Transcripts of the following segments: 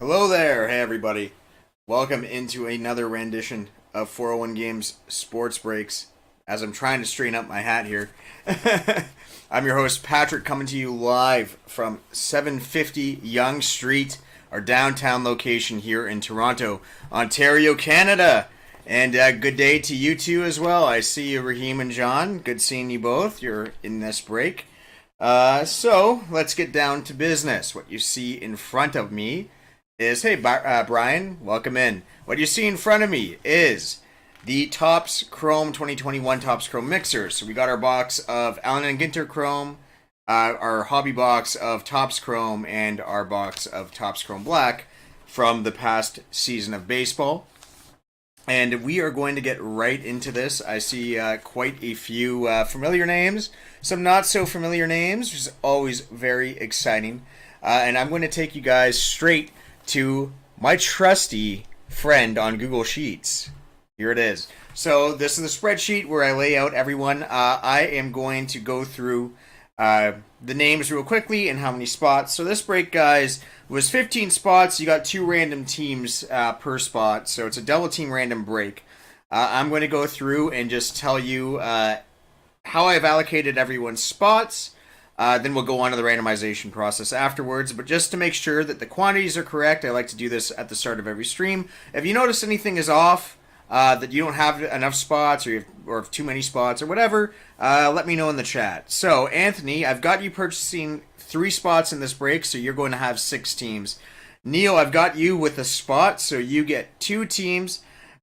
Hello there, hey everybody. Welcome into another rendition of 401 Games Sports Breaks as I'm trying to straighten up my hat here. I'm your host Patrick, coming to you live from 750 Yonge Street, our downtown location here in Toronto, Ontario, Canada. And good day to you two as well. I see you, Raheem and John. Good seeing you both. You're in this break. So let's get down to business. What you see in front of me is, hey, Brian, welcome in. What you see in front of me is the Topps Chrome 2021 Topps Chrome Mixer. So we got our box of Allen and Ginter Chrome, our hobby box of Topps Chrome, and our box of Topps Chrome Black from the past season of baseball. And we are going to get right into this. I see quite a few familiar names, some not so familiar names, which is always very exciting. And I'm going to take you guys straight to my trusty friend on Google Sheets. Here it is. So this is the spreadsheet where I lay out everyone. I am going to go through the names real quickly and how many spots. So this break, guys, was 15 spots. You got 2 random teams per spot. So it's a double team random break. I'm going to go through and just tell you how I've allocated everyone's spots. Then we'll go on to the randomization process afterwards. But just to make sure that the quantities are correct, I like to do this at the start of every stream. If you notice anything is off, that you don't have enough spots or have too many spots or whatever, let me know in the chat. So, Anthony, I've got you purchasing 3 spots in this break, so you're going to have 6 teams. Neil, I've got you with a spot, so you get 2 teams.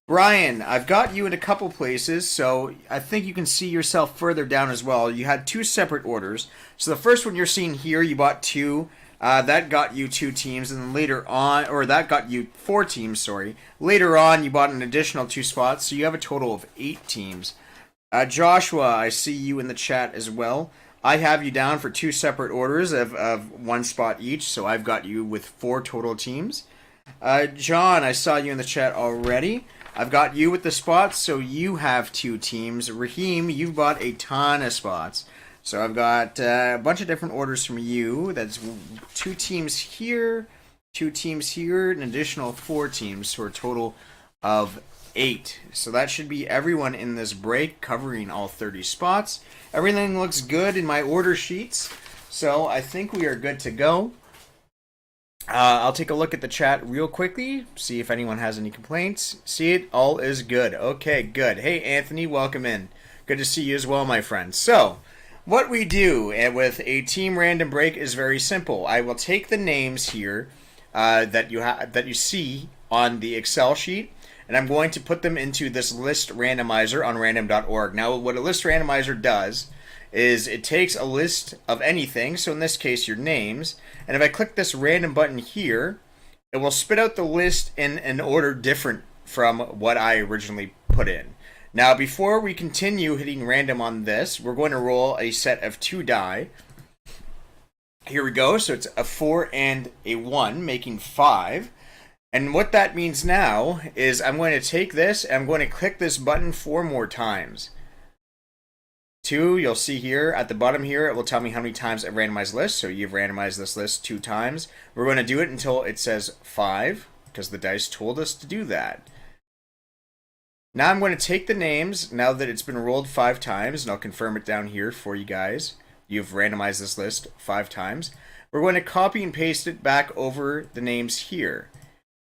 Brian, I've got you in a couple places, so I think you can see yourself further down as well. You had 2 separate orders. So the first one you're seeing here, you bought 2. That got you 2 teams, and then later on, or that got you 4 teams, sorry. Later on, you bought an additional 2 spots, so you have a total of 8 teams. Joshua, I see you in the chat as well. I have you down for 2 separate orders of 1 spot each, so I've got you with 4 total teams. John, I saw you in the chat already. I've got you with the spots, so you have 2 teams. Raheem, you've bought a ton of spots. So I've got a bunch of different orders from you. That's 2 teams here, 2 teams here, an additional 4 teams, for a total of 8. So that should be everyone in this break, covering all 30 spots. Everything looks good in my order sheets, so I think we are good to go. I'll take a look at the chat real quickly, see if anyone has any complaints. See it, all is good. Okay, good. Hey, Anthony, welcome in. Good to see you as well, my friend. So, what we do with a team random break is very simple. I will take the names here that you see on the Excel sheet, and I'm going to put them into this list randomizer on random.org. Now, what a list randomizer does is it takes a list of anything, so in this case your names, and if I click this random button here, it will spit out the list in an order different from what I originally put in. Now before we continue hitting random on this, we're going to roll a set of 2 die. Here we go, so it's a 4 and a 1, making 5. And what that means now is I'm going to take this and I'm going to click this button 4 more times. 2, you'll see here at the bottom here, it will tell me how many times I've randomized list. So you've randomized this list 2 times. We're going to do it until it says 5, because the dice told us to do that. Now I'm going to take the names, now that it's been rolled 5 times, and I'll confirm it down here for you guys. You've randomized this list 5 times. We're going to copy and paste it back over the names here.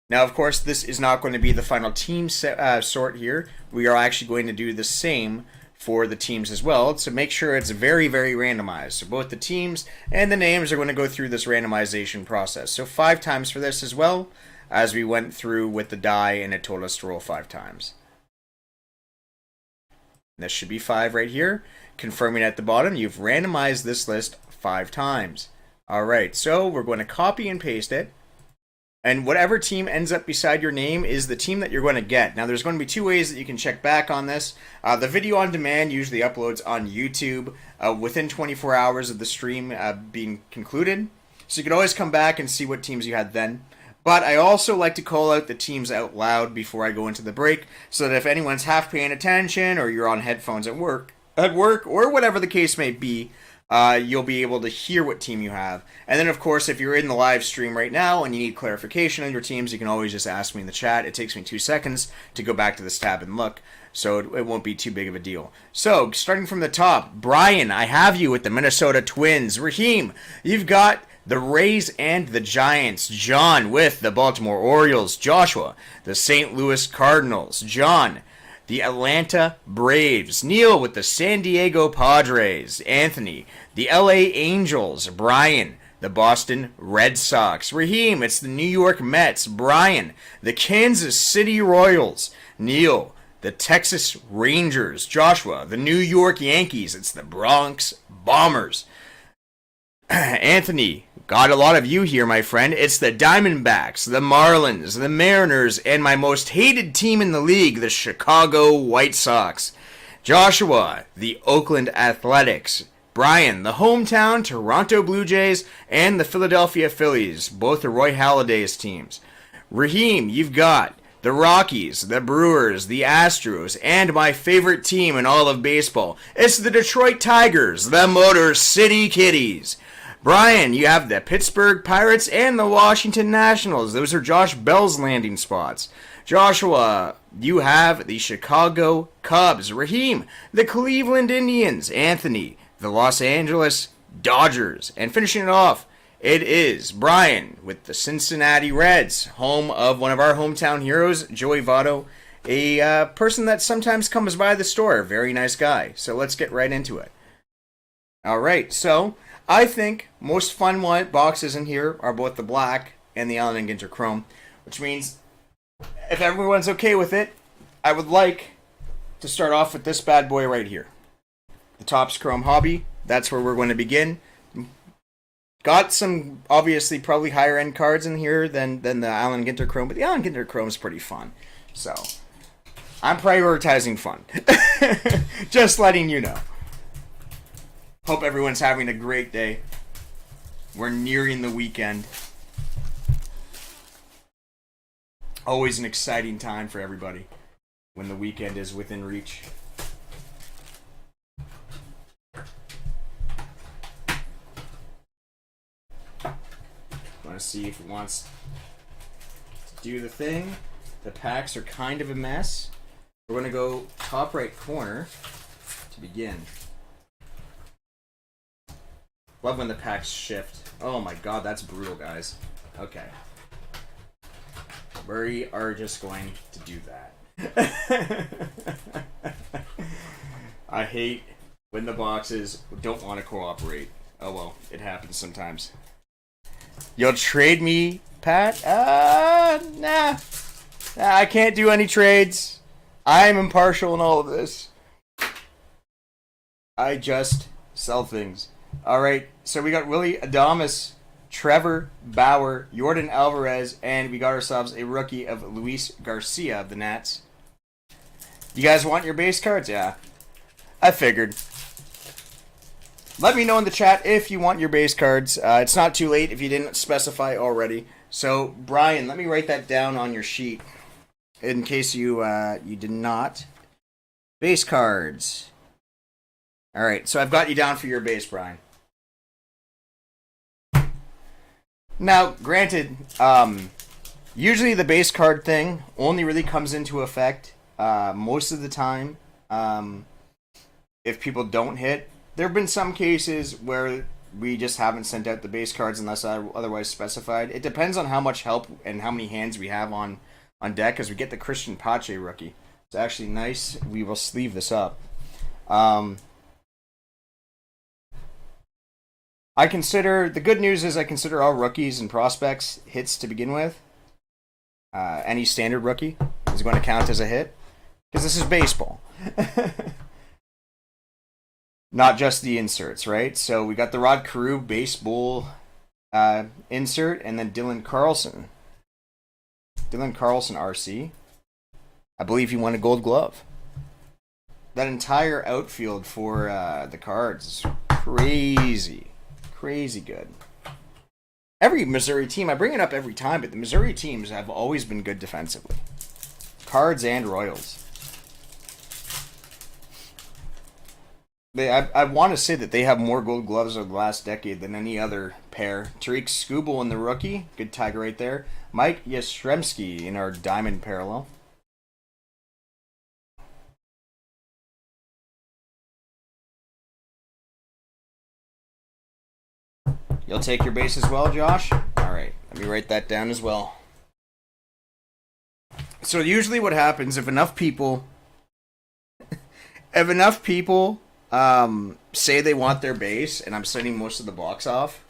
Now, of course, this is not going to be the final team sort here. We are actually going to do the same for the teams as well, so make sure it's very, very randomized. So both the teams and the names are going to go through this randomization process. So 5 times for this as well, as we went through with the die and it told us to roll 5 times. This should be 5 right here. Confirming at the bottom, you've randomized this list 5 times. Alright, so we're going to copy and paste it. And whatever team ends up beside your name is the team that you're going to get. Now, there's going to be 2 ways that you can check back on this. The video on demand usually uploads on YouTube within 24 hours of the stream being concluded. So you can always come back and see what teams you had then. But I also like to call out the teams out loud before I go into the break, so that if anyone's half paying attention or you're on headphones at work, or whatever the case may be, you'll be able to hear what team you have. And then, of course, if you're in the live stream right now and you need clarification on your teams, you can always just ask me in the chat. It takes me 2 seconds to go back to this tab and look, so it won't be too big of a deal. So, starting from the top, Brian, I have you with the Minnesota Twins. Raheem, you've got the Rays and the Giants. John with the Baltimore Orioles. Joshua, the St. Louis Cardinals. John, the Atlanta Braves. Neil with the San Diego Padres. Anthony, the LA Angels. Brian, the Boston Red Sox. Raheem, it's the New York Mets. Brian, the Kansas City Royals. Neil, the Texas Rangers. Joshua, the New York Yankees. It's the Bronx Bombers. Anthony, got a lot of you here, my friend. It's the Diamondbacks, the Marlins, the Mariners, and my most hated team in the league, the Chicago White Sox. Joshua, the Oakland Athletics. Brian, the hometown Toronto Blue Jays, and the Philadelphia Phillies. Both are Roy Halladay's teams. Raheem, you've got the Rockies, the Brewers, the Astros, and my favorite team in all of baseball. It's the Detroit Tigers, the Motor City Kitties. Brian, you have the Pittsburgh Pirates and the Washington Nationals. Those are Josh Bell's landing spots. Joshua, you have the Chicago Cubs. Raheem, the Cleveland Indians. Anthony, the Los Angeles Dodgers. And finishing it off, it is Brian with the Cincinnati Reds, home of one of our hometown heroes, Joey Votto, a person that sometimes comes by the store. Very nice guy. So let's get right into it. All right, so I think most fun boxes in here are both the black and the Allen & Ginter Chrome, which means if everyone's okay with it, I would like to start off with this bad boy right here. The Topps Chrome Hobby, that's where we're going to begin. Got some, obviously, probably higher end cards in here than the Allen & Ginter Chrome, but the Allen & Ginter Chrome is pretty fun. So, I'm prioritizing fun. Just letting you know. Hope everyone's having a great day. We're nearing the weekend. Always an exciting time for everybody when the weekend is within reach. Want to see if it wants to do the thing. The packs are kind of a mess. We're going to go top right corner to begin. Love when the packs shift. Oh my god, that's brutal, guys. Okay. We are just going to do that. I hate when the boxes don't want to cooperate. Oh well, it happens sometimes. You'll trade me, Pat? Nah. I can't do any trades. I'm impartial in all of this. I just sell things. Alright, so we got Willie Adames, Trevor Bauer, Jordan Alvarez, and we got ourselves a rookie of Luis Garcia of the Nats. You guys want your base cards? Yeah. I figured. Let me know in the chat if you want your base cards. It's not too late if you didn't specify already. So, Brian, let me write that down on your sheet in case you did not. Base cards. All right, so I've got you down for your base, Brian. Now, granted, usually the base card thing only really comes into effect most of the time if people don't hit. There have been some cases where we just haven't sent out the base cards unless otherwise specified. It depends on how much help and how many hands we have on deck, as we get the Christian Pache rookie. It's actually nice. We will sleeve this up. I consider, the good news is I consider all rookies and prospects hits to begin with. Any standard rookie is going to count as a hit, because this is baseball. Not just the inserts, right? So we got the Rod Carew baseball insert, and then Dylan Carlson. Dylan Carlson RC. I believe he won a Gold Glove. That entire outfield for the Cards is crazy. Crazy good. Every Missouri team, I bring it up every time, but the Missouri teams have always been good defensively. Cards and Royals. I want to say that they have more Gold Gloves over the last decade than any other pair. Tariq Skubal in the rookie. Good Tiger right there. Mike Yastrzemski in our Diamond parallel. You'll take your base as well, Josh? Alright, let me write that down as well. So usually what happens, if enough people say they want their base, and I'm sending most of the box off,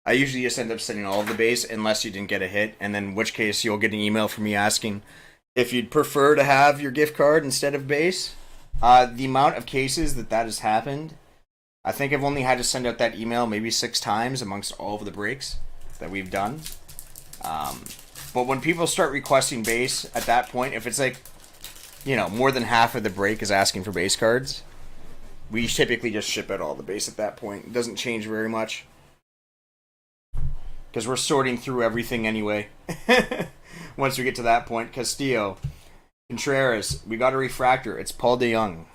I usually just end up sending all of the base unless you didn't get a hit, and then in which case you'll get an email from me asking if you'd prefer to have your gift card instead of base. The amount of cases that has happened, I think I've only had to send out that email maybe 6 times amongst all of the breaks that we've done. But when people start requesting base at that point, if it's like, more than half of the break is asking for base cards, we typically just ship out all the base at that point. It doesn't change very much, because we're sorting through everything anyway. Once we get to that point, Castillo, Contreras, we got a refractor. It's Paul DeJong.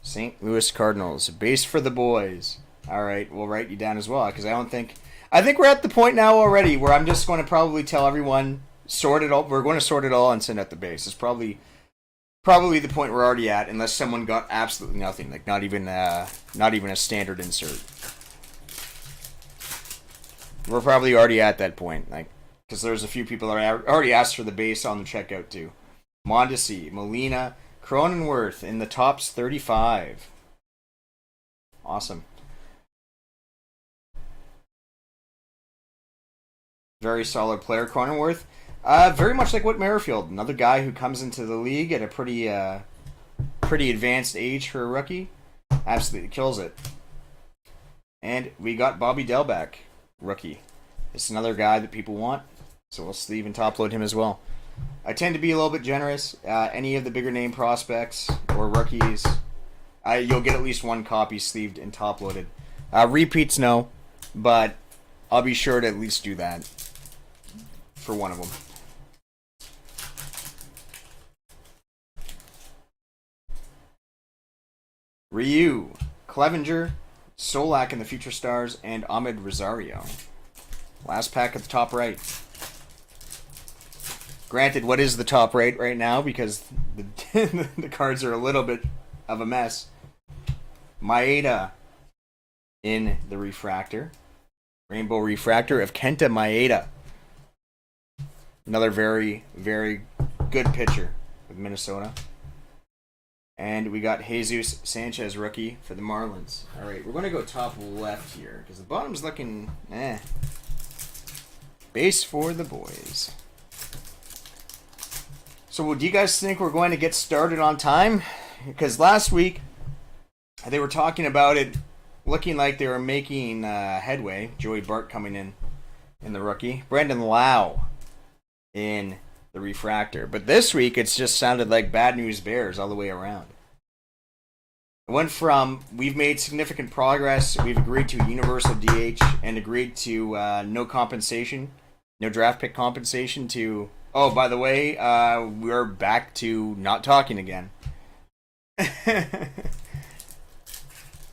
St. Louis Cardinals, base for the boys. All right, we'll write you down as well, because I think we're at the point now already where I'm just going to probably tell everyone, sort it all. We're going to sort it all and send out the base. It's probably the point we're already at, unless someone got absolutely nothing, like not even a standard insert. We're probably already at that point, like, because there's a few people that already asked for the base on the checkout too. Mondesi, Molina, Cronenworth in the tops 35. Awesome. Very solid player, Cronenworth. Very much like Whit Merrifield, another guy who comes into the league at a pretty advanced age for a rookie. Absolutely kills it. And we got Bobby Delback, rookie. It's another guy that people want, so we'll sleeve and top load him as well. I tend to be a little bit generous. Any of the bigger name prospects or rookies, you'll get at least one copy sleeved and top loaded. Repeats, no, but I'll be sure to at least do that for one of them. Ryu, Clevenger, Solak in the Future Stars, and Ahmed Rosario. Last pack at the top right. Granted, what is the top right now? Because the cards are a little bit of a mess. Maeda in the Refractor. Rainbow Refractor of Kenta Maeda. Another very, very good pitcher with Minnesota. And we got Jesus Sanchez, rookie for the Marlins. All right, we're going to go top left here because the bottom's looking Base for the boys. So do you guys think we're going to get started on time? Because last week they were talking about it looking like they were making headway. Joey Bart coming in the rookie. Brandon Lau in the Refractor. But this week it's just sounded like Bad News Bears all the way around. It went from we've made significant progress, we've agreed to universal DH and agreed to no compensation, no draft pick compensation to, oh, by the way, we're back to not talking again.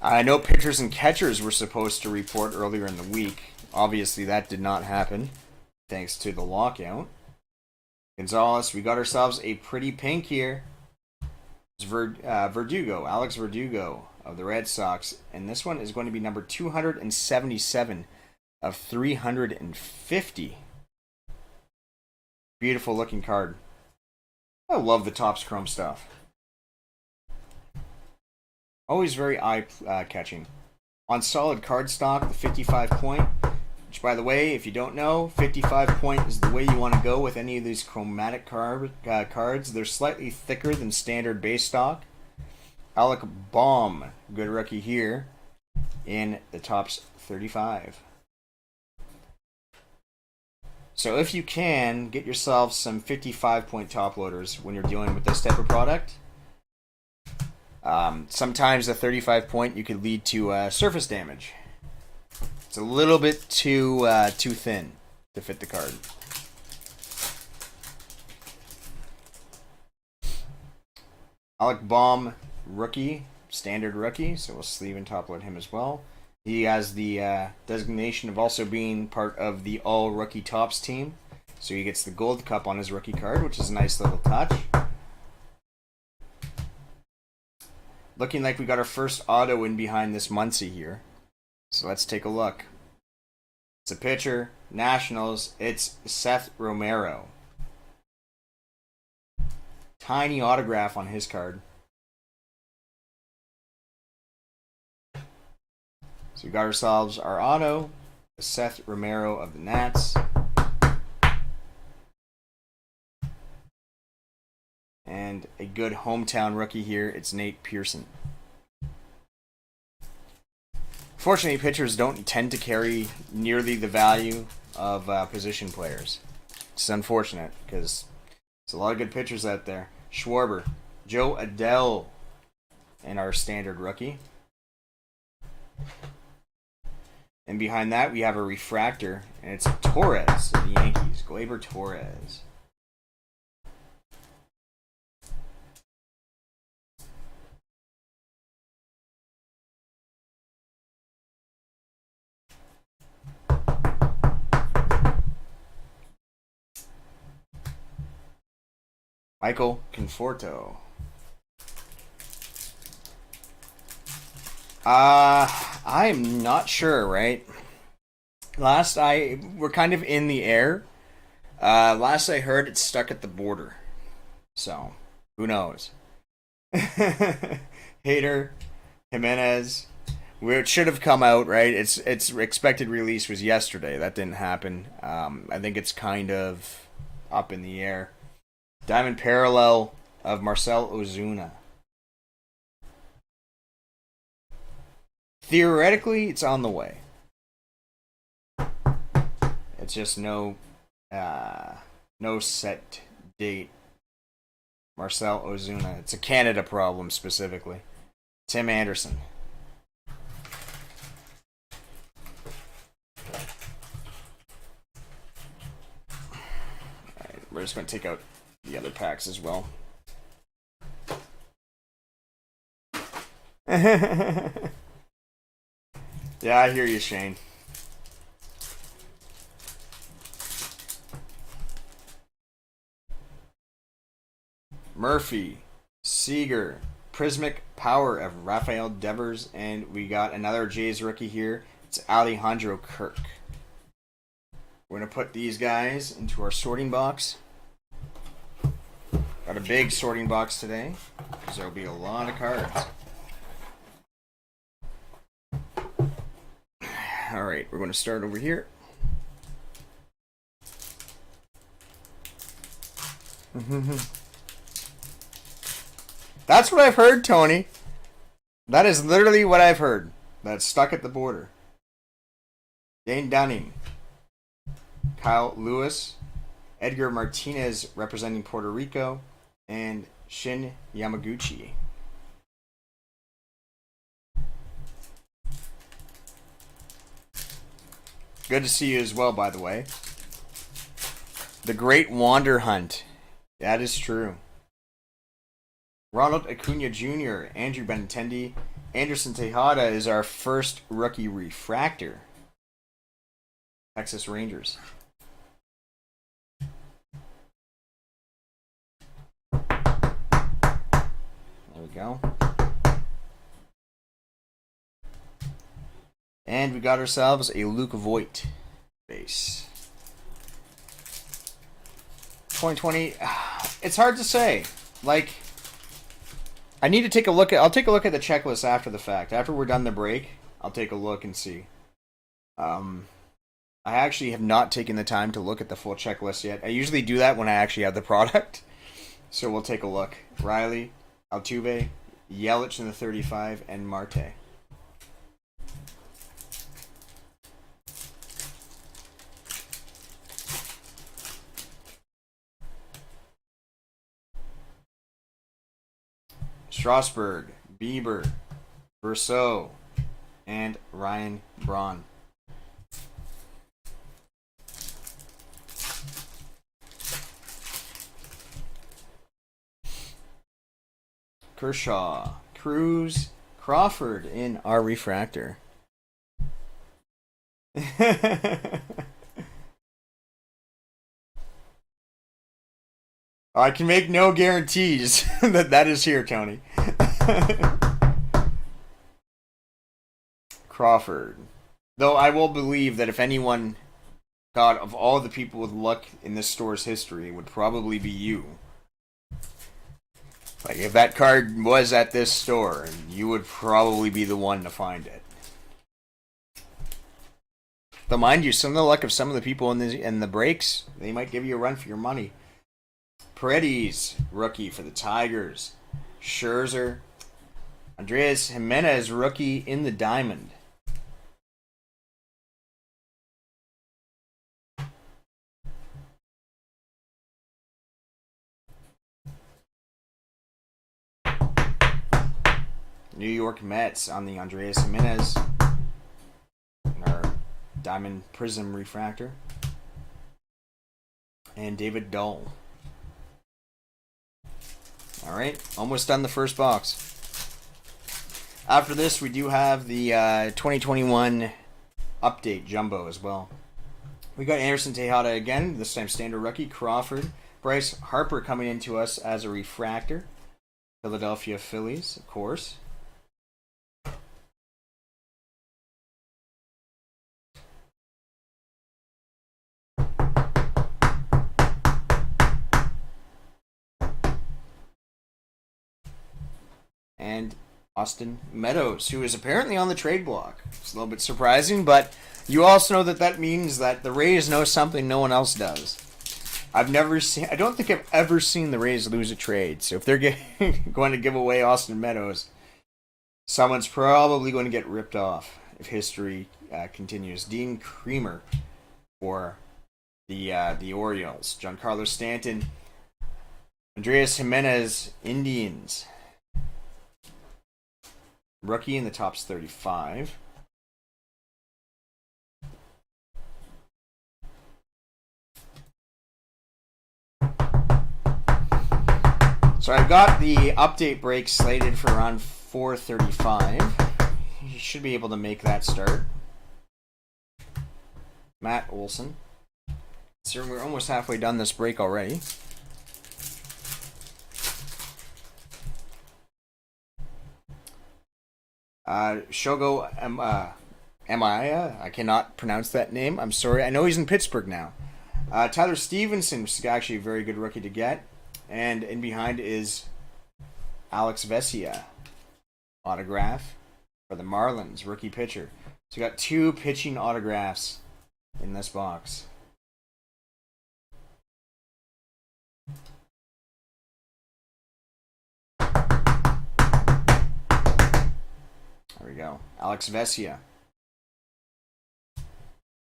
I know pitchers and catchers were supposed to report earlier in the week. Obviously that did not happen thanks to the lockout. Gonzalez, we got ourselves a pretty pink here. It's Verdugo, Alex Verdugo of the Red Sox. And this one is going to be number 277 of 350. Beautiful looking card. I love the Topps Chrome stuff. Always very eye-catching. On solid cardstock, the 55 point. Which, by the way, if you don't know, 55 point is the way you want to go with any of these chromatic cards. They're slightly thicker than standard base stock. Alec Manoa, good rookie here, in the Topps 35. So if you can, get yourself some 55 point top loaders when you're dealing with this type of product. Sometimes a 35 point you could lead to surface damage. It's a little bit too thin to fit the card. Alec Manoa, rookie, standard rookie, so we'll sleeve and top load him as well. He has the designation of also being part of the All Rookie Topps team, so he gets the Gold Cup on his rookie card, which is a nice little touch. Looking like we got our first auto in behind this Muncie here. So let's take a look. It's a pitcher, Nationals. It's Seth Romero. Tiny autograph on his card. So we got ourselves our auto, Seth Romero of the Nats. And a good hometown rookie here, it's Nate Pearson. Fortunately, pitchers don't tend to carry nearly the value of position players. It's unfortunate because there's a lot of good pitchers out there. Schwarber, Joe Adele, and our standard rookie. And behind that, we have a refractor, and it's Torres of the Yankees, Gleyber Torres. Michael Conforto. I'm not sure, right? We're kind of in the air. Last I heard, it's stuck at the border. So, who knows? Hader, Jimenez. It should have come out, right? Its expected release was yesterday. That didn't happen. I think it's kind of up in the air. Diamond Parallel of Marcell Ozuna. Theoretically, it's on the way. It's just no set date. Marcell Ozuna. It's a Canada problem specifically. Tim Anderson. Alright, we're just going to take out the other packs as well. Yeah, I hear you, Shane. Murphy, Seager, Prismic Power of Rafael Devers, and we got another Jays rookie here. It's Alejandro Kirk. We're going to put these guys into our sorting box. Got a big sorting box today, because there will be a lot of cards. Alright, we're going to start over here. That's what I've heard, Tony. That is literally what I've heard. That's stuck at the border. Dane Dunning. Kyle Lewis. Edgar Martinez representing Puerto Rico. And Shin Yamaguchi. Good to see you as well, by the way. The Great Wander Hunt. That is true. Ronald Acuna Jr., Andrew Benintendi, Anderson Tejada is our first rookie refractor. Texas Rangers. There we go. And we got ourselves a Luke Voigt base. 2020, it's hard to say. Like, I need to take a look at, I'll take a look at the checklist after the fact. After we're done the break, I'll take a look and see. I actually have not taken the time to look at the full checklist yet. I usually do that when I actually have the product. So we'll take a look. Riley, Altuve, Yelich in the 35, and Marte. Strasburg, Bieber, Verseau, and Ryan Braun. Kershaw, Cruz, Crawford in our refractor. I can make no guarantees that is here, Tony. Crawford. Though I will believe that if anyone, God, of all the people with luck in this store's history, it would probably be you. Like, if that card was at this store, you would probably be the one to find it. Though, mind you, some of the luck of some of the people in the breaks, they might give you a run for your money. Paredes, rookie for the Tigers. Scherzer. Andres Jimenez, rookie in the diamond. New York Mets on the Andres Jimenez. In our diamond prism refractor. And David Dull. Alright, almost done the first box. After this, we do have the 2021 update jumbo as well. We got Anderson Tejada again, this time standard rookie. Crawford. Bryce Harper coming into us as a refractor. Philadelphia Phillies, of course. And Austin Meadows, who is apparently on the trade block. It's a little bit surprising, but you also know that means that the Rays know something no one else does. I don't think I've ever seen the Rays lose a trade. So if they're going to give away Austin Meadows, someone's probably going to get ripped off if history continues. Dean Creamer for the Orioles. Giancarlo Stanton. Andres Jimenez, Indians. Rookie in the top's 35. So I've got the update break slated for around 4:35. You should be able to make that start. Matt Olson. So we're almost halfway done this break already. Shogo Amaya. I cannot pronounce that name. I'm sorry. I know he's in Pittsburgh now. Tyler Stevenson, which is actually a very good rookie to get. And in behind is Alex Vesia. Autograph for the Marlins, rookie pitcher. So we got 2 pitching autographs in this box. There we go. Alex Vesia.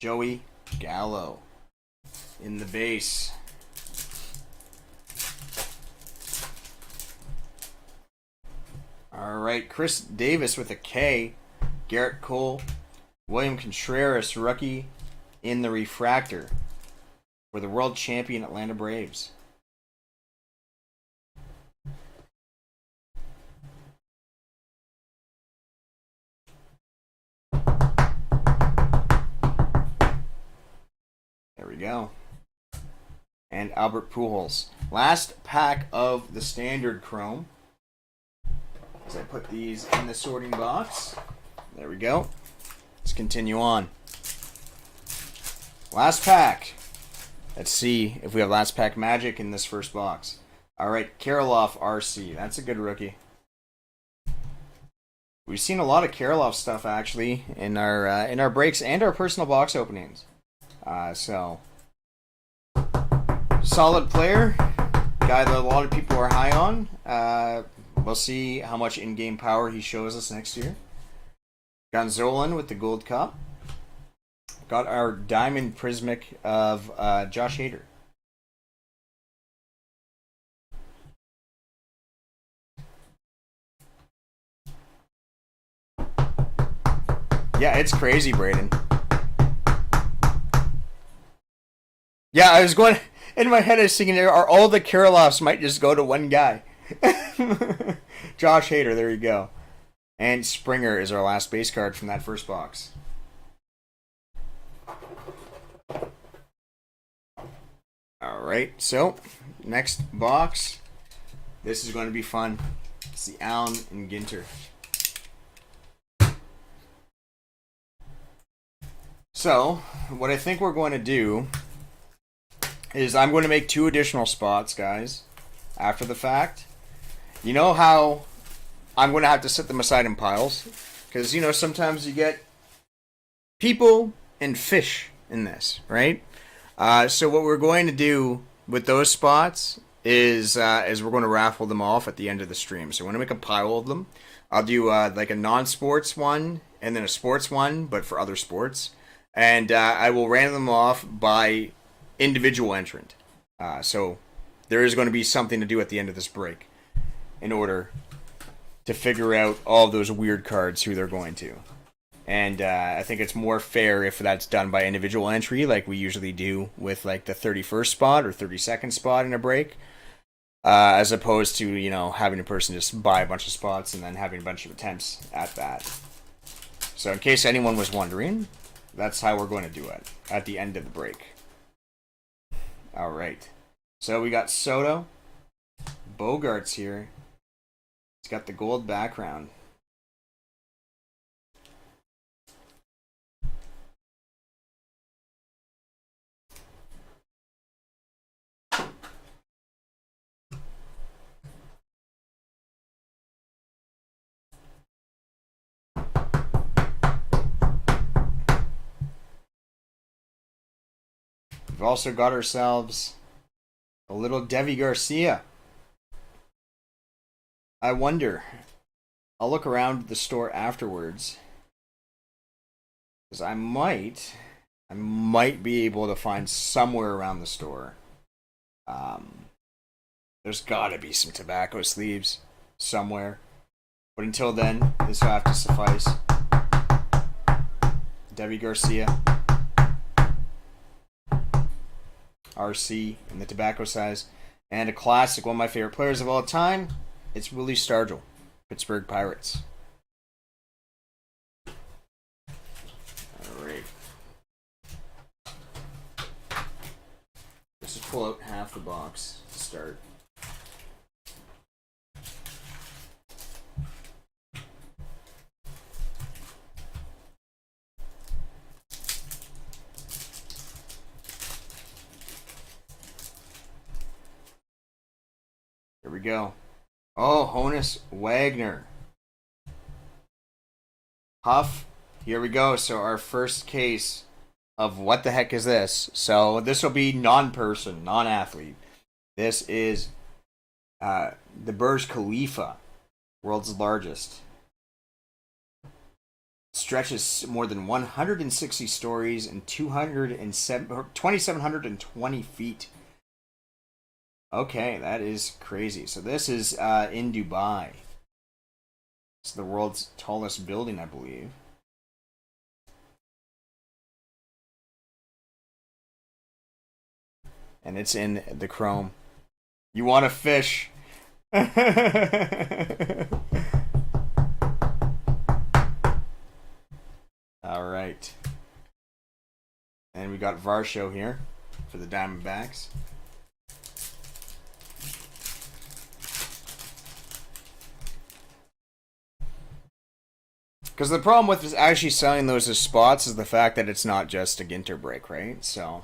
Joey Gallo in the base. All right, Chris Davis with a K. Garrett Cole. William Contreras, rookie in the Refractor for the world champion Atlanta Braves. There we go. And Albert Pujols. Last pack of the standard chrome. As I put these in the sorting box. There we go. Let's continue on. Last pack. Let's see if we have last pack magic in this first box. All right, Kirilloff RC. That's a good rookie. We've seen a lot of Kirilloff stuff actually in our breaks and our personal box openings. So solid player, guy that a lot of people are high on. We'll see how much in-game power he shows us next year. Gonzolin with the Gold Cup. Got our Diamond Prismic of Josh Hader. Yeah, it's crazy, Braden. Yeah, I was going... In my head, I was thinking, are all the Kirilloffs might just go to one guy. Josh Hader, there you go. And Springer is our last base card from that first box. Alright, so, next box. This is going to be fun. It's the Allen and Ginter. So, what I think we're going to do is I'm going to make 2 additional spots, guys, after the fact. You know how I'm going to have to set them aside in piles? Because, you know, sometimes you get people and fish in this, right? So what we're going to do with those spots is we're going to raffle them off at the end of the stream. So we're going to make a pile of them. I'll do like a non-sports one and then a sports one, but for other sports. And I will random them off by individual entrant. So there is going to be something to do at the end of this break in order to figure out all those weird cards, who they're going to. And I think it's more fair if that's done by individual entry, like we usually do with like the 31st spot or 32nd spot in a break, as opposed to, you know, having a person just buy a bunch of spots and then having a bunch of attempts at that. So in case anyone was wondering, that's how we're going to do it at the end of the break. All right. So we got Soto. Bogarts here. It's got the gold background. We've also got ourselves a little Devi Garcia. I wonder. I'll look around the store afterwards, because I might be able to find somewhere around the store. There's got to be some tobacco sleeves somewhere, but until then, this will have to suffice. Devi Garcia, RC in the tobacco size, and a classic, one of my favorite players of all time. It's Willie Stargell, Pittsburgh Pirates. Alright. Let's just pull out half the box to start. we go. Oh, Honus Wagner. Huff. Here we go. So our first case of what the heck is this? So this will be non-person, non-athlete. This is the Burj Khalifa, world's largest. Stretches more than 160 stories and 2,720 feet. Okay, that is crazy. So this is in Dubai. It's the world's tallest building, I believe. And it's in the chrome. You want to fish? All right. And we got Varsho here for the Diamondbacks. Because the problem with actually selling those as spots is the fact that it's not just a Ginter break, right? So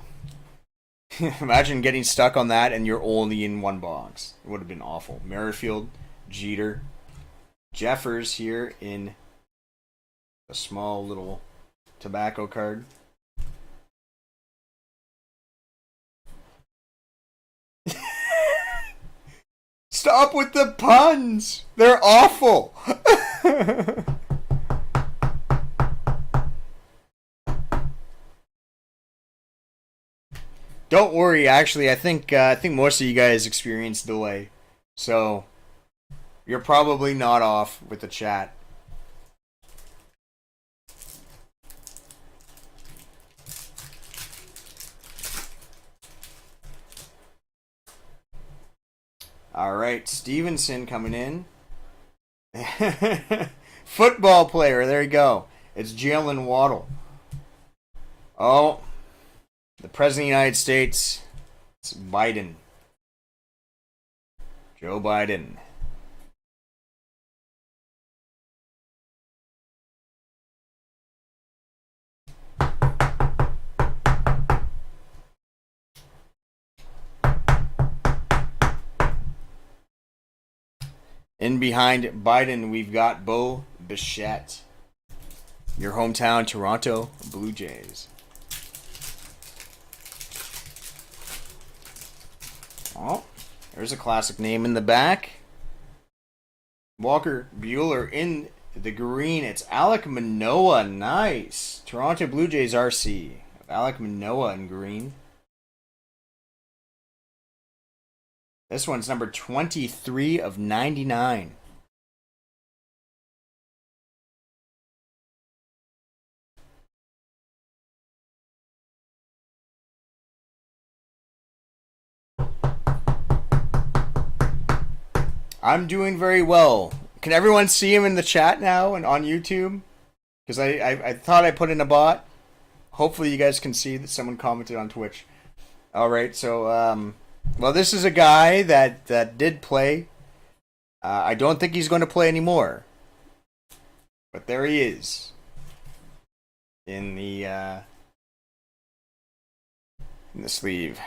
imagine getting stuck on that and you're only in one box. It would have been awful. Merrifield, Jeter, Jeffers here in a small little tobacco card. Stop with the puns! They're awful! Don't worry, actually, I think most of you guys experience delay. So you're probably not off with the chat. All right, Stevenson coming in. Football player, there you go. It's Jalen Waddle. Oh, the President of the United States. It's Biden. Joe Biden. In behind Biden, we've got Bo Bichette. Your hometown Toronto Blue Jays. Oh, there's a classic name in the back. Walker Buehler in the green. It's Alec Manoa. Nice. Toronto Blue Jays RC. Alec Manoa in green. This one's number 23 of 99. I'm doing very well. Can everyone see him in the chat now and on YouTube? Because I thought I put in a bot. Hopefully you guys can see that someone commented on Twitch. All right, so well, this is a guy that did play. I don't think he's going to play anymore. But there he is. In the sleeve.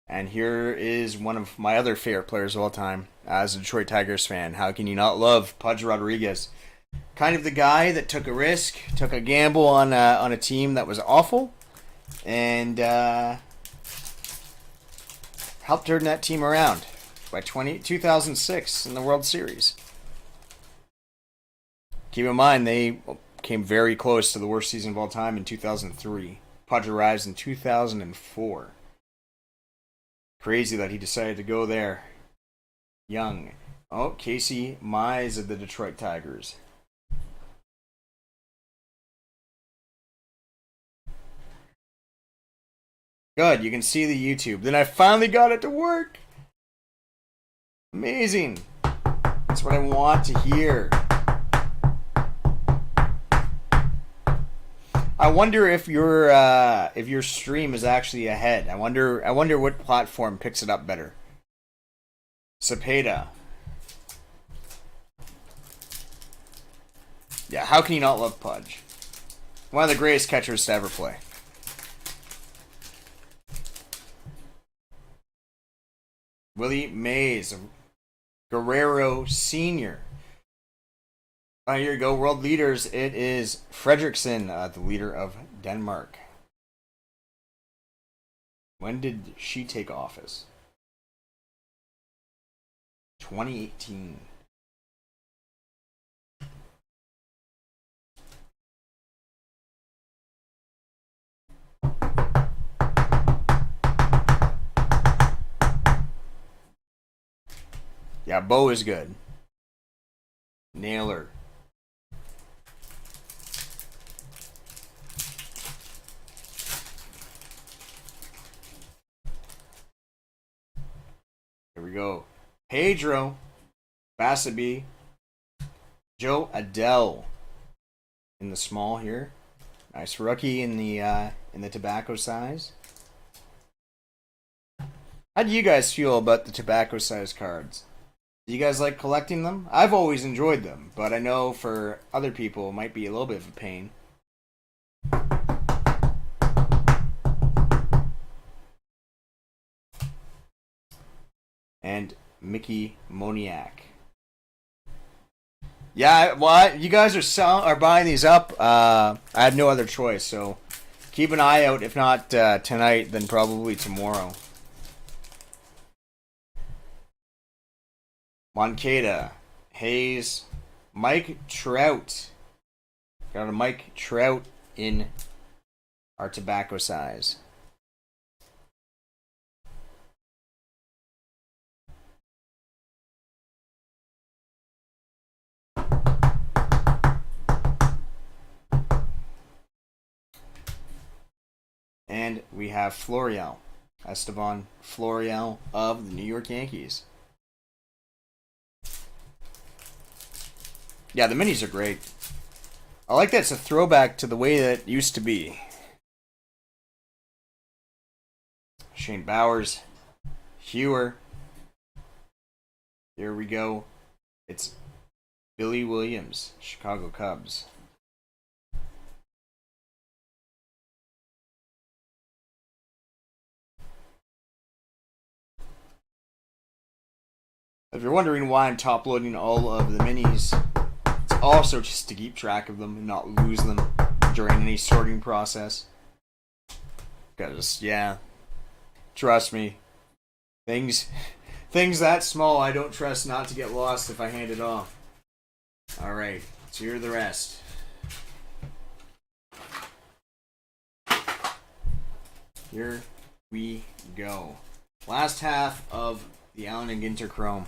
And here is one of my other favorite players of all time. As a Detroit Tigers fan, how can you not love Pudge Rodriguez? Kind of the guy that took a risk, took a gamble on a team that was awful, and helped turn that team around by 2006 in the World Series. Keep in mind, they came very close to the worst season of all time in 2003. Pudge arrives in 2004. Crazy that he decided to go there. Young. Oh, Casey Mize of the Detroit Tigers. Good, you can see the YouTube. Then I finally got it to work. Amazing. That's what I want to hear. I wonder if your stream is actually ahead. I wonder what platform picks it up better. Cepeda. Yeah, how can you not love Pudge? One of the greatest catchers to ever play. Willie Mays, Guerrero Sr. Here you go, world leaders. It is Fredriksson, the leader of Denmark. When did she take office? 2018. Yeah, Bo is good. Naylor. Here we go. Pedro. Basabe. Joe Adele. In the small here. Nice rookie in the tobacco size. How do you guys feel about the tobacco size cards? Do you guys like collecting them? I've always enjoyed them, but I know for other people it might be a little bit of a pain. And Mickey Moniak. Yeah, well, you guys are buying these up. I had no other choice, so keep an eye out. If not tonight, then probably tomorrow. Moncada, Hayes, Mike Trout. Got a Mike Trout in our tobacco size. And we have Florial, Esteban Florial of the New York Yankees. Yeah, the minis are great. I like that it's a throwback to the way that it used to be. Shane Bowers, Hewer. Here we go. It's Billy Williams, Chicago Cubs. If you're wondering why I'm top loading all of the minis, it's also just to keep track of them and not lose them during any sorting process. Because, yeah, trust me, things that small I don't trust not to get lost if I hand it off. Alright, so here are the rest. Here we go. Last half of the Allen and Ginter Chrome.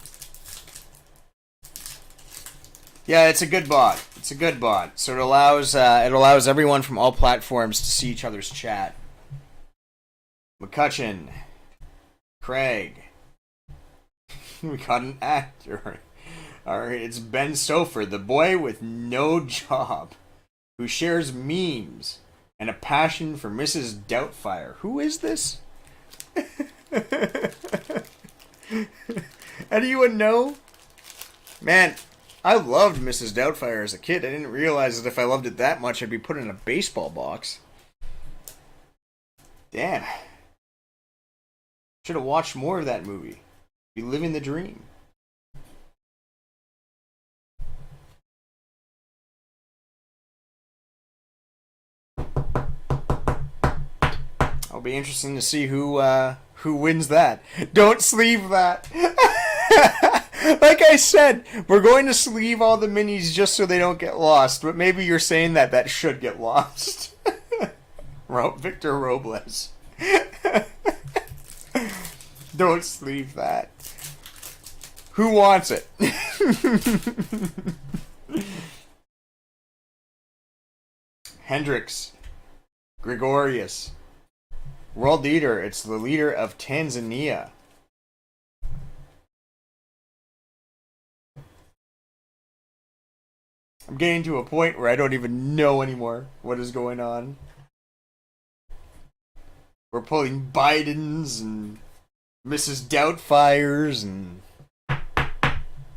Yeah, it's a good bot. It's a good bot. So it allows everyone from all platforms to see each other's chat. McCutcheon, Craig. We got an actor. Alright, it's Ben Sofer, the boy with no job, who shares memes and a passion for Mrs. Doubtfire. Who is this? Anyone know? Man, I loved Mrs. Doubtfire as a kid. I didn't realize that if I loved it that much, I'd be put in a baseball box. Damn. Should have watched more of that movie. Be living the dream. It'll be interesting to see who wins that. Don't sleeve that. Like I said, we're going to sleeve all the minis just so they don't get lost. But maybe you're saying that should get lost. Victor Robles. Don't sleeve that. Who wants it? Hendricks. Gregorius. World leader. It's the leader of Tanzania. I'm getting to a point where I don't even know anymore what is going on. We're pulling Bidens and Mrs. Doubtfires and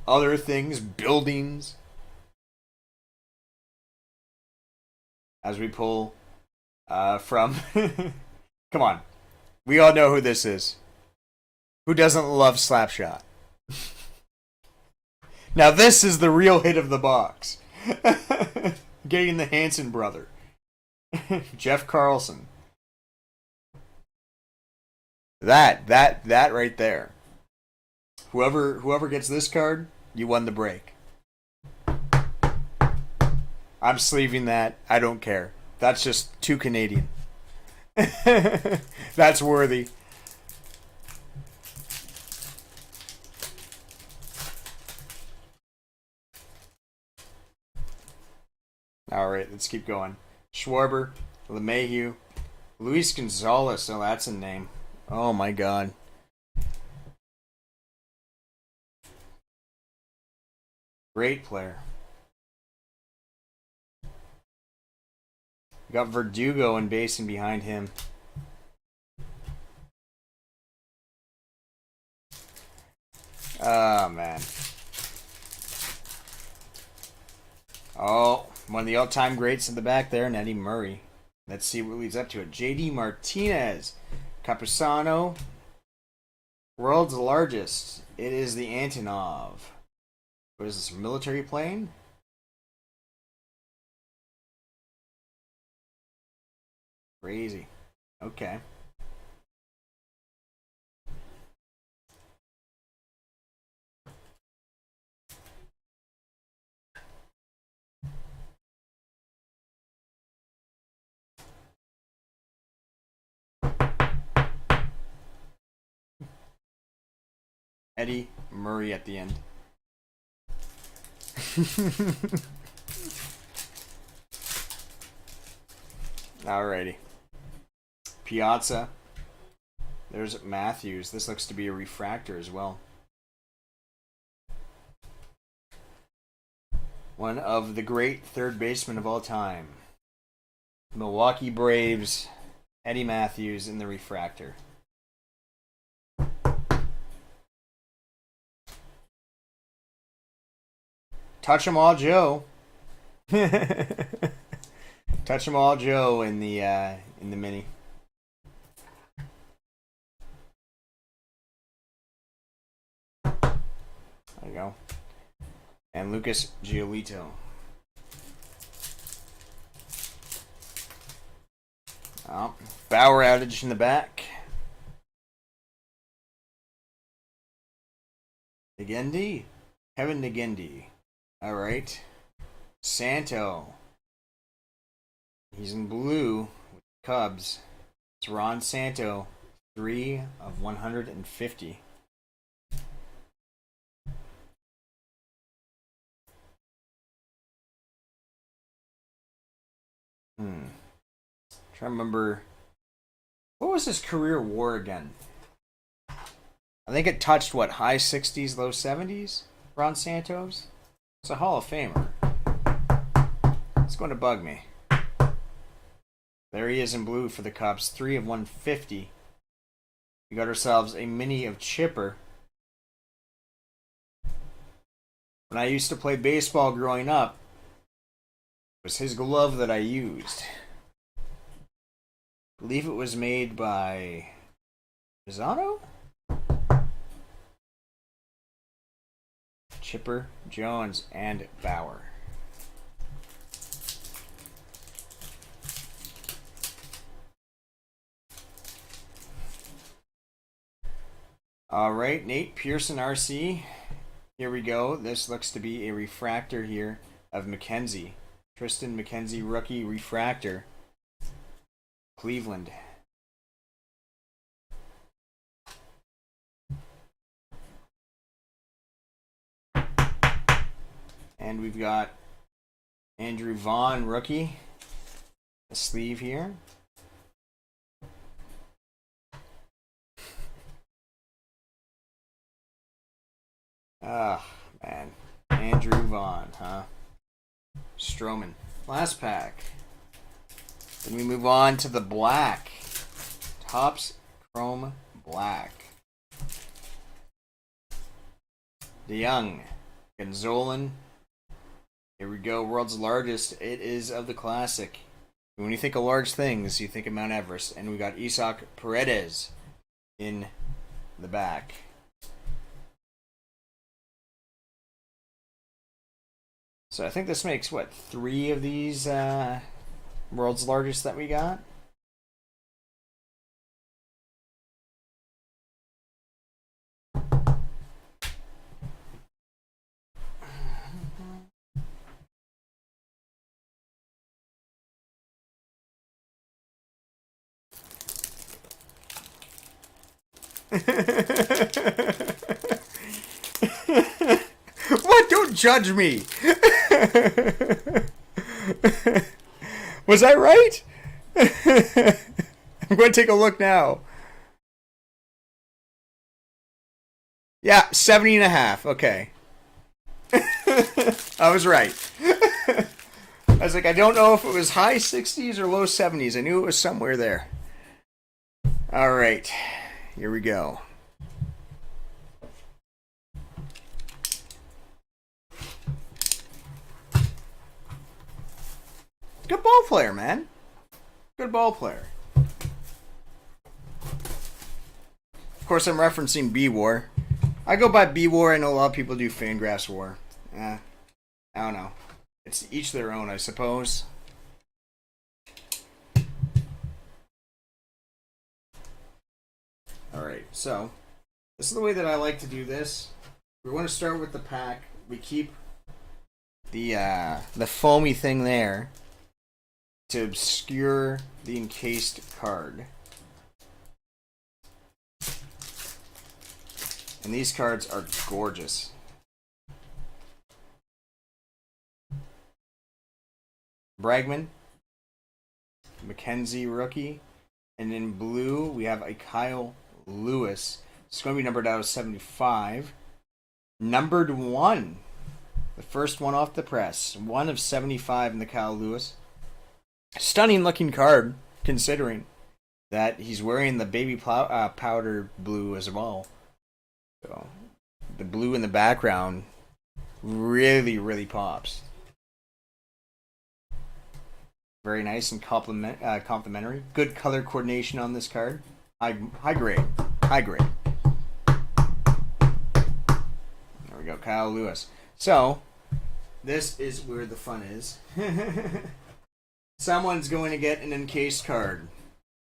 other things, buildings. as we pull from. Come on, we all know who this is. Who doesn't love Slapshot? Now this is the real hit of the box. Getting the Hanson brother, Jeff Carlson. That right there. Whoever gets this card, you won the break. I'm sleeving that. I don't care. That's just too Canadian. That's worthy. All right, let's keep going. Schwarber, LeMahieu, Luis Gonzalez. Oh, that's a name. Oh my God. Great player. We got Verdugo and basing behind him. Oh, man. Oh, one of the all-time greats in the back there, Eddie Murray. Let's see what leads up to it. JD Martinez. Capusano. World's largest. It is the Antonov. What is this, military plane? Crazy. Okay. Eddie Murray at the end. Alrighty. Piazza. There's Matthews. This looks to be a refractor as well. One of the great third basemen of all time. Milwaukee Braves, Eddie Matthews in the refractor. Touch 'em all, Joe. Touch 'em all, Joe in the mini. There you go. And Lucas Giolito. Oh, Bauer outage in the back. Negendi. Kevin Negendi. All right. Santo. He's in blue with the Cubs. It's Ron Santo. 3 of 150. Trying to remember. What was his career WAR again? I think it touched, what, high 60s, low 70s? Ron Santos? It's a Hall of Famer. It's going to bug me. There he is in blue for the Cubs. 3 of 150. We got ourselves a mini of Chipper. When I used to play baseball growing up, it was his glove that I used. I believe it was made by Pisano? Chipper, Jones, and Bauer. All right, Nate Pearson RC. Here we go. This looks to be a refractor here of McKenzie. Tristan McKenzie, rookie refractor. Cleveland. And we've got Andrew Vaughn, rookie. The sleeve here. Ah, man. Andrew Vaughn, huh? Stroman. Last pack. Then we move on to the black. Topps Chrome Black. DeYoung. Gonzolin. Here we go. World's largest. It is of the classic. When you think of large things, you think of Mount Everest. And we got Isaac Paredes in the back. So I think this makes, what, 3 of these world's largest that we got? What? Don't judge me. Was I right? I'm going to take a look now. Yeah, 70.5. Okay. I was right. I was like, I don't know if it was high 60s or low 70s. I knew it was somewhere there. All right. Here we go. Good ball player, man. Good ball player. Of course, I'm referencing B-War. I go by B-War. I know a lot of people do Fangraphs War. I don't know. It's each their own, I suppose. Alright, so this is the way that I like to do this. We want to start with the pack. We keep the foamy thing there to obscure the encased card. And these cards are gorgeous. Bregman, McKenzie rookie, and in blue we have a Kyle Lewis. It's going to be numbered out of 75. Numbered 1. The first one off the press. 1 of 75 in the Kyle Lewis. Stunning looking card, considering that he's wearing the baby powder blue as well. So the blue in the background really, really pops. Very nice and complimentary. Good color coordination on this card. High grade. High grade. There we go, Kyle Lewis. So, this is where the fun is. Someone's going to get an encased card.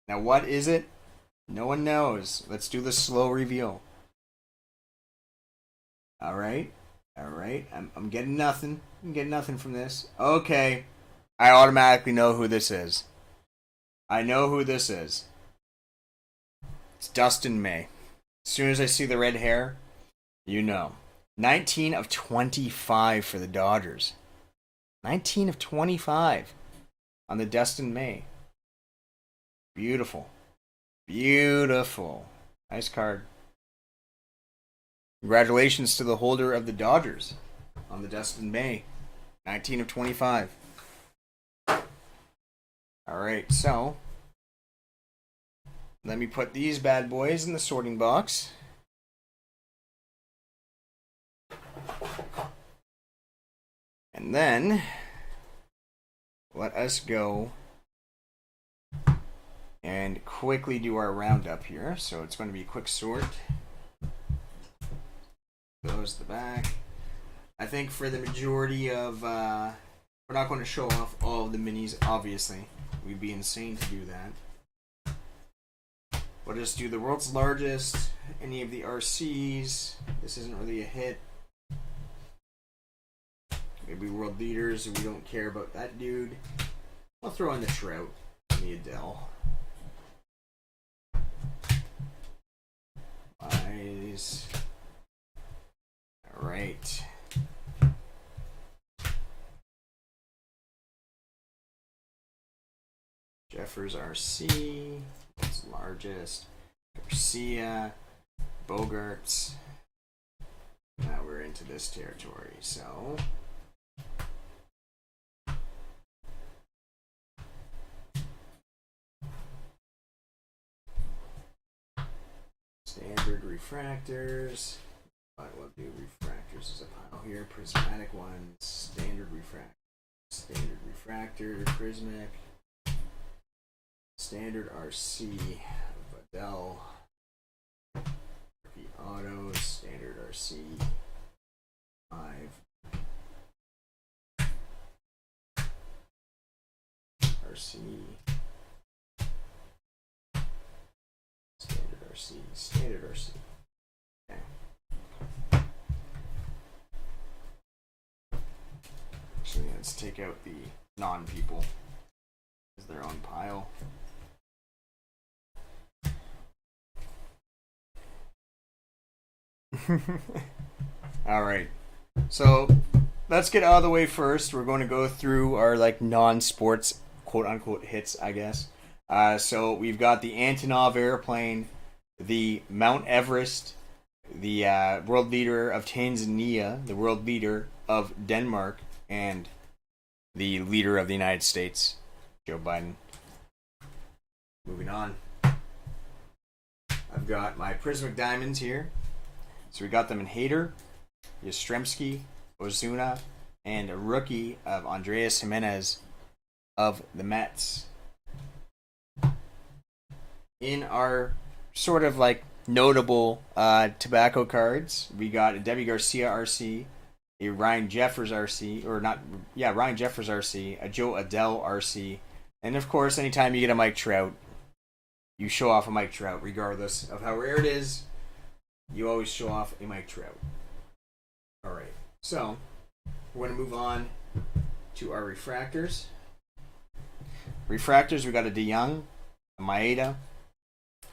Now, what is it? No one knows. Let's do the slow reveal. Alright. Alright. I'm getting nothing. I'm getting nothing from this. Okay. I automatically know who this is. I know who this is. It's Dustin May. As soon as I see the red hair, you know. 19 of 25 for the Dodgers. 19 of 25 on the Dustin May. Beautiful. Beautiful. Nice card. Congratulations to the holder of the Dodgers on the Dustin May. 19 of 25. Alright, so let me put these bad boys in the sorting box. And then let us go and quickly do our roundup here. So it's going to be a quick sort. Goes the back. I think for the majority of, we're not going to show off all of the minis, obviously. We'd be insane to do that. We'll just do the world's largest, any of the RCs. This isn't really a hit. Maybe world leaders, we don't care about that dude. I'll throw in the Trout and the Adele. Eyes. Alright. Jeffers RC, it's largest. Garcia, Bogarts. Now we're into this territory, so standard refractors. I will do refractors as a pile here. Prismatic ones, standard refractor, prismatic. Standard RC, Vidal, rookie autos, standard RC, 5, RC, standard RC, standard RC. Okay. Actually, let's take out the non-people. Is their own pile. Alright. So let's get out of the way first. We're going to go through our like non-sports quote unquote hits, I guess. So we've got the Antonov airplane, the Mount Everest, the world leader of Tanzania, the world leader of Denmark, and the leader of the United States, Joe Biden. Moving on. I've got my Prismatic Diamonds here. So we got them in Hader, Yastrzemski, Ozuna, and a rookie of Andreas Jimenez of the Mets. In our sort of like notable tobacco cards, we got a Debbie Garcia RC, a Ryan Jeffers RC, Ryan Jeffers RC, a Joe Adele RC, and of course, anytime you get a Mike Trout, you show off a Mike Trout, regardless of how rare it is. You always show off a Mike Trout. Alright, so we're going to move on to our refractors. Refractors, we got a DeYoung, a Maeda,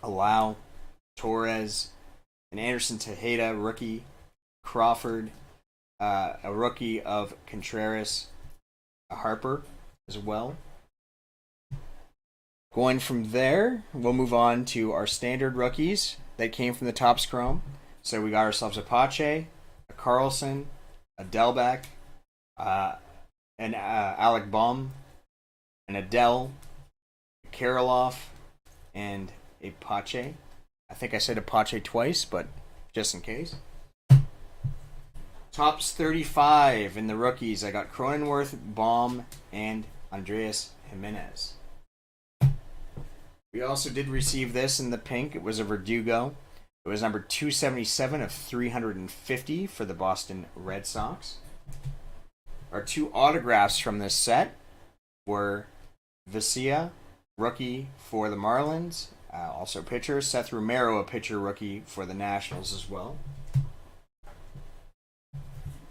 a Lau, Torres, an Anderson Tejeda rookie, Crawford, a rookie of Contreras, a Harper as well. Going from there, we'll move on to our standard rookies that came from the Topps Chrome. So we got ourselves a Pache, a Carlson, a Delbeck, an Alec Baum, an Adele, a Karloff, and a Pache. I think I said a Pache twice, but just in case. Topps 35 in the rookies. I got Cronenworth, Baum, and Andreas Jimenez. We also did receive this in the pink. It was a Verdugo. It was number 277 of 350 for the Boston Red Sox. Our two autographs from this set were Vesia, rookie for the Marlins, also pitcher. Seth Romero, a pitcher rookie for the Nationals as well.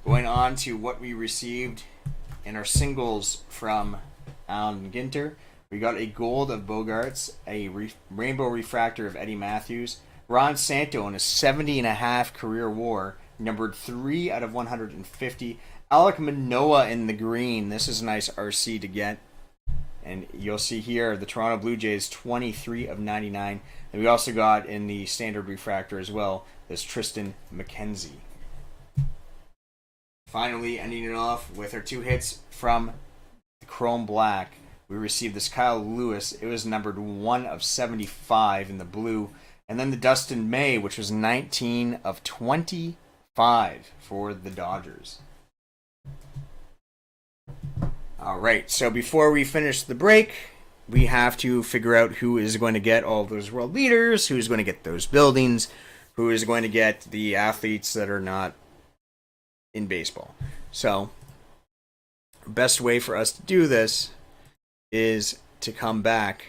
Going on to what we received in our singles from Alan Ginter. We got a gold of Bogarts, a rainbow refractor of Eddie Matthews, Ron Santo in a 70.5 career WAR, numbered 3 out of 150. Alec Manoa in the green. This is a nice RC to get. And you'll see here the Toronto Blue Jays 23 of 99. And we also got in the standard refractor as well this Tristan McKenzie. Finally, ending it off with our two hits from the Chrome Black. We received this Kyle Lewis. It was numbered 1 of 75 in the blue. And then the Dustin May, which was 19 of 25 for the Dodgers. Alright, so before we finish the break, we have to figure out who is going to get all of those world leaders, who's going to get those buildings, who is going to get the athletes that are not in baseball. So, best way for us to do this is to come back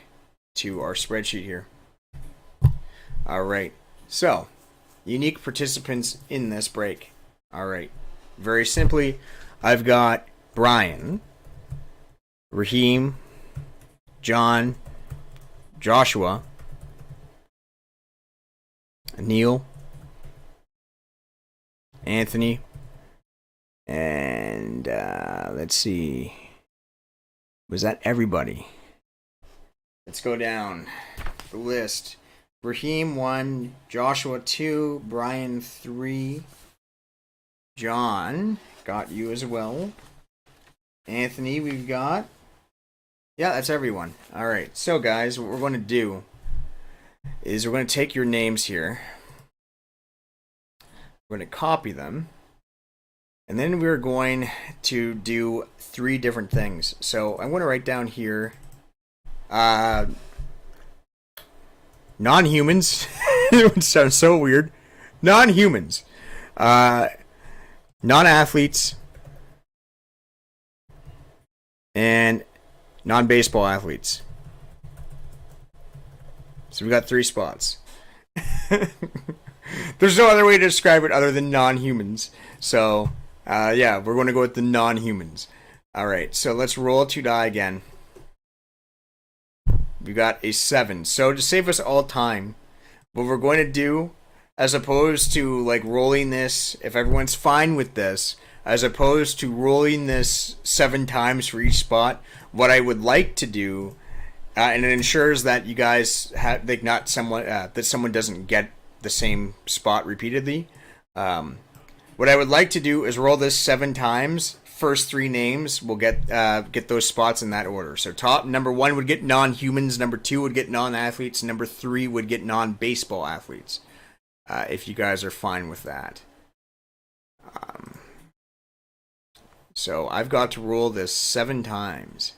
to our spreadsheet here. Alright, so unique participants in this break. Alright, very simply, I've got Brian, Raheem, John, Joshua, Neil, Anthony, and let's see. Was that everybody? Let's go down the list. Raheem 1, Joshua 2, Brian 3, John, got you as well. Anthony, we've got. Yeah, that's everyone. Alright, so guys, what we're going to do is we're going to take your names here. We're going to copy them. And then we're going to do 3 different things. So I'm going to write down here non-humans. It would sound so weird. Non-humans. Non-athletes. And non-baseball athletes. So we got 3 spots. There's no other way to describe it other than non-humans. So, yeah, we're going to go with the non-humans. Alright, so let's roll 2 die again. We got a 7. So to save us all time, what we're going to do, as opposed to like rolling this, if everyone's fine with this, as opposed to rolling this 7 times for each spot, what I would like to do, and it ensures that you guys have like not someone that someone doesn't get the same spot repeatedly. What I would like to do is roll this 7 times. First 3 names will get those spots in that order. So number 1 would get non-humans, number 2 would get non-athletes, number 3 would get non-baseball athletes. If you guys are fine with that. So I've got to roll this 7 times.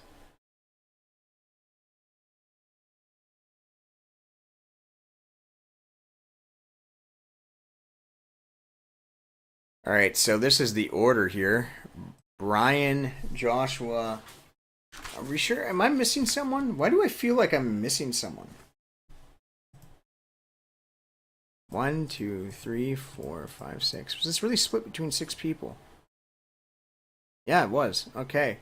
Alright, so this is the order here. Brian, Joshua. Are we sure? Am I missing someone? Why do I feel like I'm missing someone? 1, 2, 3, 4, 5, 6. Was this really split between 6 people? Yeah, it was. Okay.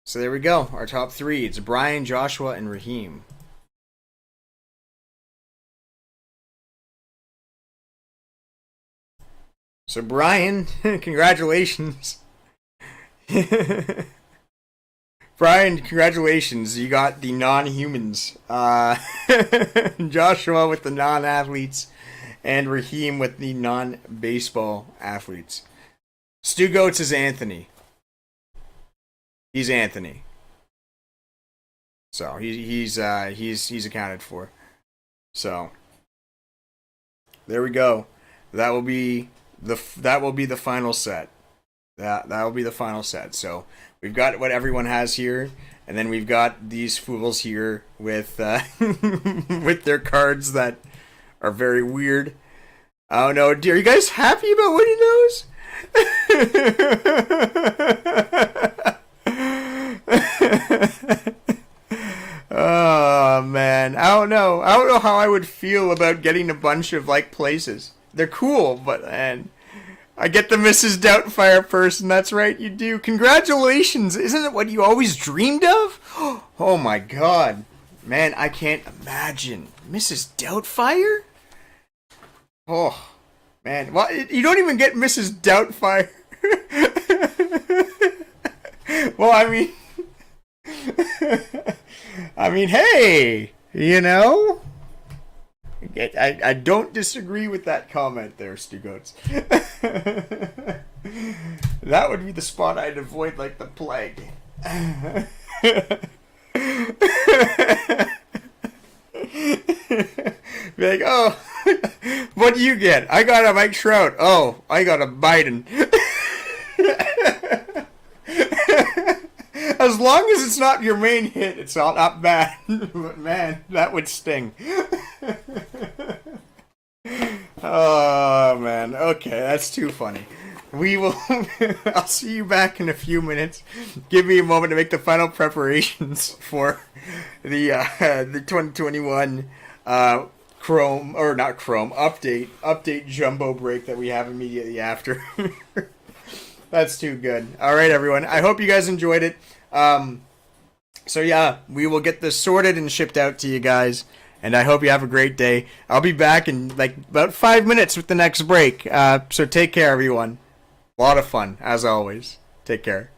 So there we go. Our top 3. It's Brian, Joshua, and Raheem. So Brian, congratulations. Brian, congratulations. You got the non-humans. Joshua with the non-athletes. And Raheem with the non-baseball athletes. Stu Goats is Anthony. He's Anthony. So he's accounted for. So there we go. That will be the final set. That will be the final set. So we've got what everyone has here, and then we've got these fools here with with their cards that are very weird. Oh no, are you guys happy about winning those? Oh man, I don't know how I would feel about getting a bunch of like places. They're cool, but man, I get the Mrs. Doubtfire person. That's right, you do. Congratulations! Isn't it what you always dreamed of? Oh my god, man, I can't imagine Mrs. Doubtfire. Oh man, well, you don't even get Mrs. Doubtfire. Well, I mean, hey, you know, I don't disagree with that comment there, Stu Goats. That would be the spot I'd avoid like the plague. Be like, oh, what do you get? I got a Mike Trout. Oh, I got a Biden. As long as it's not your main hit, it's not bad. But man, that would sting. Oh man, okay, that's too funny. We will. I'll see you back in a few minutes. Give me a moment to make the final preparations for the 2021 Chrome, or not Chrome, update jumbo break that we have immediately after. That's too good. All right, everyone. I hope you guys enjoyed it. So yeah, we will get this sorted and shipped out to you guys. And I hope you have a great day. I'll be back in like about 5 minutes with the next break. So take care, everyone. A lot of fun, as always. Take care.